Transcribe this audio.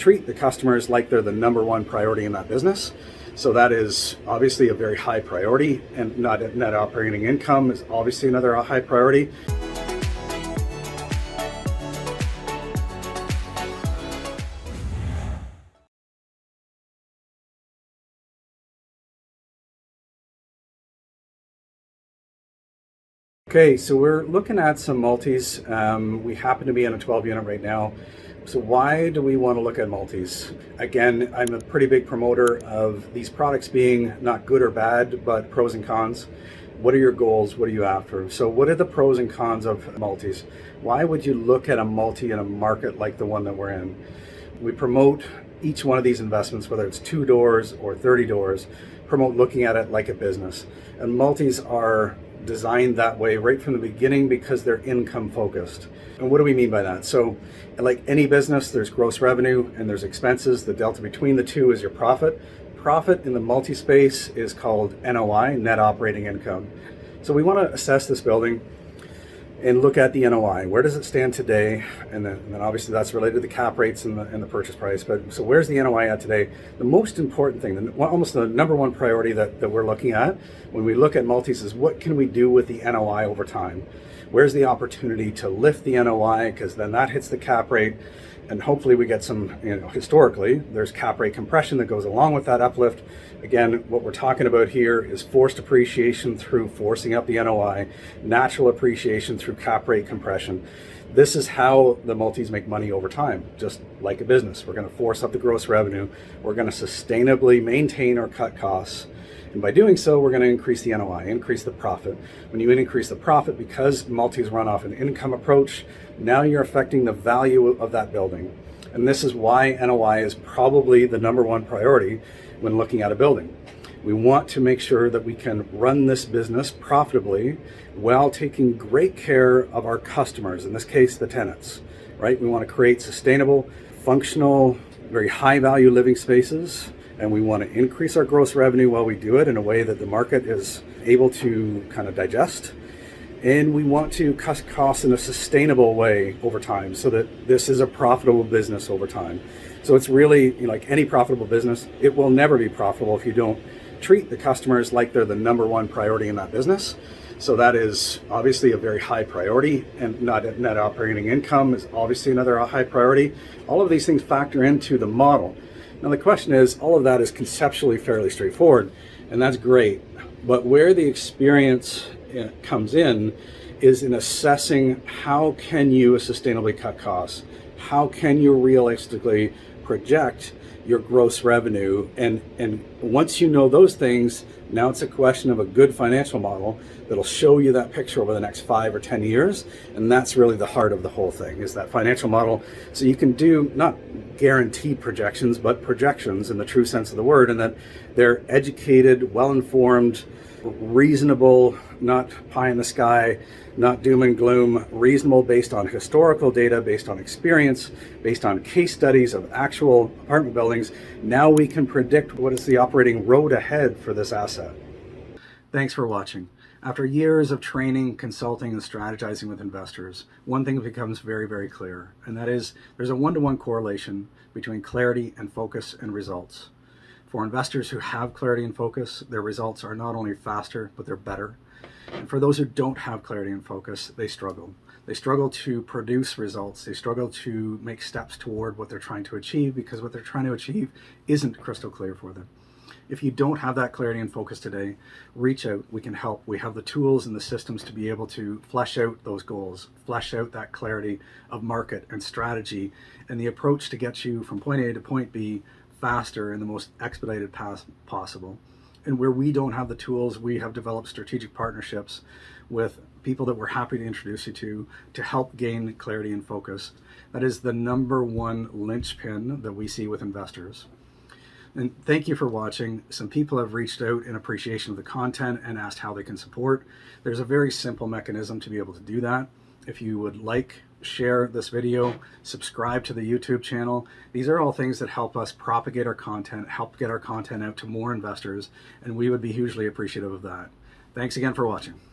treat the customers like they're the number one priority in that business. So that is obviously a very high priority, and net operating income is obviously another high priority. Okay, so we're looking at some multis. We happen to be in a 12 unit right now. So why do we want to look at multis? Again, I'm a pretty big promoter of these products being not good or bad, but pros and cons. What are your goals? What are you after? So what are the pros and cons of multis? Why would you look at a multi in a market like the one that we're in? We promote each one of these investments, whether it's 2 doors or 30 doors, promote looking at it like a business. And multis are designed that way right from the beginning because they're income focused. And what do we mean by that? So like any business, there's gross revenue and there's expenses. The delta between the two is your profit. Profit in the multi space is called NOI, net operating income. So we want to assess this building and look at the NOI. Where does it stand today? And then obviously that's related to the cap rates and the purchase price. But so where's the NOI at today? The most important thing, almost the number one priority that we're looking at when we look at multis is what can we do with the NOI over time? Where's the opportunity to lift the NOI? Because then that hits the cap rate. And hopefully we get some, historically, there's cap rate compression that goes along with that uplift. Again, what we're talking about here is forced appreciation through forcing up the NOI, natural appreciation through cap rate compression. This is how the multis make money over time, just like a business. We're going to force up the gross revenue. We're going to sustainably maintain or cut costs. And by doing so, we're going to increase the NOI, increase the profit. When you increase the profit, because multis run off an income approach, now you're affecting the value of that building. And this is why NOI is probably the number one priority when looking at a building. We want to make sure that we can run this business profitably while taking great care of our customers, in this case, the tenants, right? We want to create sustainable, functional, very high value living spaces. And we want to increase our gross revenue while we do it in a way that the market is able to kind of digest. And we want to cut costs in a sustainable way over time so that this is a profitable business over time. So it's really, like any profitable business, it will never be profitable if you don't treat the customers like they're the number one priority in that business. So that is obviously a very high priority, and net operating income is obviously another high priority. All of these things factor into the model. Now the question is, all of that is conceptually fairly straightforward, and that's great. But where the experience comes in is in assessing how can you sustainably cut costs? How can you realistically project your gross revenue? And once you know those things, now it's a question of a good financial model that'll show you that picture over the next 5 or 10 years. And that's really the heart of the whole thing, is that financial model. So you can do not guaranteed projections, but projections in the true sense of the word, and that they're educated, well-informed, reasonable, not pie in the sky, not doom and gloom, reasonable based on historical data, based on experience, based on case studies of actual apartment buildings. Now we can predict what is the operating road ahead for this asset. Thanks for watching. After years of training, consulting, and strategizing with investors, one thing becomes very, very clear, and that is there's a one-to-one correlation between clarity and focus and results. For investors who have clarity and focus, their results are not only faster, but they're better. And for those who don't have clarity and focus, they struggle. They struggle to produce results. They struggle to make steps toward what they're trying to achieve because what they're trying to achieve isn't crystal clear for them. If you don't have that clarity and focus today, reach out. We can help. We have the tools and the systems to be able to flesh out those goals, flesh out that clarity of market and strategy and the approach to get you from point A to point B faster in the most expedited path possible. And where we don't have the tools, we have developed strategic partnerships with people that we're happy to introduce you to help gain clarity and focus. That is the number one linchpin that we see with investors. And thank you for watching. Some people have reached out in appreciation of the content and asked how they can support. There's a very simple mechanism to be able to do that. If you would like, share this video, subscribe to the YouTube channel. These are all things that help us propagate our content, help get our content out to more investors, and we would be hugely appreciative of that. Thanks again for watching.